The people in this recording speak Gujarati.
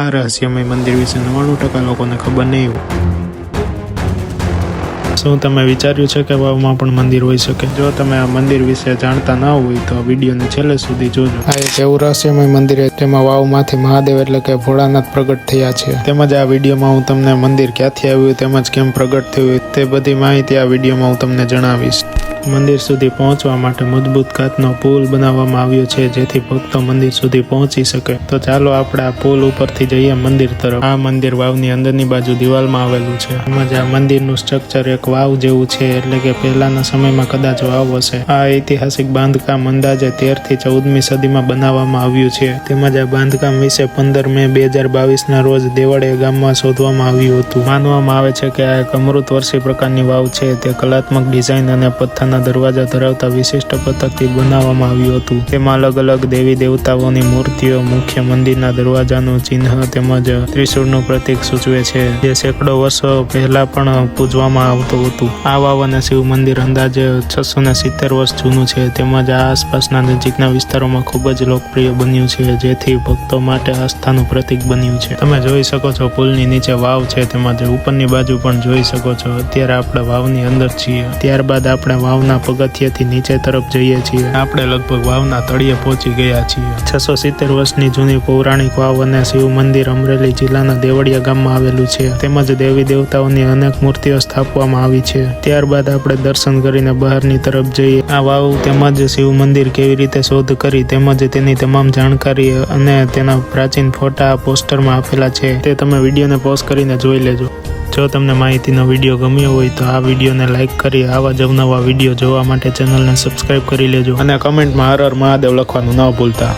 આ રહસ્યમય મંદિર વિશે 99% લોકોને ખબર નહીં હોય. શું તમે વિચાર્યું છે કે વાવમાં પણ મંદિર હોઈ શકે? જો તમે આ મંદિર વિશે જાણતા ના હોય તો આ વિડીયોને છેલ્લે સુધી જોજો. આ એક એવું રહસ્યમય મંદિર છે જેમાં વાવમાંથી મહાદેવ એટલે કે ભોળાનાથ પ્રગટ થયા છે. તેમજ આ વિડીયોમાં હું તમને મંદિર ક્યાંથી આવ્યું તેમજ કેમ પ્રગટ થયું તે બધી માહિતી આ વિડીયોમાં હું તમને જણાવીશ. મંદિર સુધી પહોંચવા માટે મજબૂત કાચનો પુલ બનાવવામાં આવ્યો છે જેથી ભક્તો મંદિર સુધી પહોંચી શકે. તો ચાલો આપણે આ પુલ ઉપરથી જઈએ મંદિર તરફ. આ મંદિર વાવની અંદરની બાજુ દિવાલમાં આવેલું છે. તેમજ આ મંદિરનું સ્ટ્રક્ચર એક વાવ જેવું છે એટલે કે પહેલાના સમયમાં કદાચ વાવ હશે. આ ઐતિહાસિક બાંધકામ અંદાજે 13 થી 14મી સદીમાં બનાવવામાં આવ્યું છે. તેમજ આ બાંધકામ વિશે 15 મે 2022ના રોજ દેવળિયા ગામમાં શોધવામાં આવ્યું હતું. માનવામાં આવે છે કે આ એક અમૃતવર્ષી પ્રકારની વાવ છે. તે કલાત્મક ડિઝાઇન અને પથ્થરના દરવાજા ધરાવતા વિશિષ્ટ પદ્ધતિથી બનાવવામાં આવ્યું હતું. તેમાં અલગ અલગ દેવી દેવતાઓની મૂર્તિઓ, મુખ્ય મંદિરના દરવાજાનું ચિહ્ન તેમજ ત્રિશૂળનું પ્રતીક સૂચવે છે જે સેંકડો વર્ષો પહેલા પણ પૂજવામાં આવતું હતું. આ વાવ અને શિવ મંદિર અંદાજે 670 વર્ષ જૂનું છે. તેમજ આ આસપાસના નજીકના વિસ્તારોમાં ખૂબ જ લોકપ્રિય બન્યું છે જેથી ભક્તો માટે આસ્થાનું પ્રતીક બન્યું છે. તમે જોઈ શકો છો પુલની નીચે વાવ છે તેમજ ઉપરની બાજુ પણ જોઈ શકો છો. અત્યારે આપણે વાવની અંદર છીએ. ત્યારબાદ આપણે વાવના પગથિયેથી નીચે તરફ જઈએ છીએ. આપણે લગભગ વાવના તળિયે પહોંચી ગયા છીએ. 670 વર્ષની જૂની પૌરાણિક વાવ અને શિવ મંદિર અમરેલી જિલ્લાના દેવળિયા ગામમાં આવેલું છે. તેમજ દેવી દેવતાઓની અનેક મૂર્તિઓ સ્થાપવામાં આવી છે. ત્યારબાદ આપણે દર્શન કરીને બહારની તરફ જઈએ. આ વાવ તેમજ શિવ મંદિર કેવી રીતે શોધ કરી તેમજ તેની તમામ જાણકારી અને તેના પ્રાચીન ફોટા પોસ્ટરમાં આપેલા છે તે તમે વિડીયોને પોઝ કરીને જોઈ લેજો. જો તમને માહિતીનો વિડીયો ગમ્યો હોય તો આ વિડીયોને લાઇક કરી આવા જ અવનવા વિડીયો જોવા માટે ચેનલને સબસ્ક્રાઇબ કરી લેજો અને કમેન્ટમાં હર હર મહાદેવ લખવાનું ન ભૂલતા.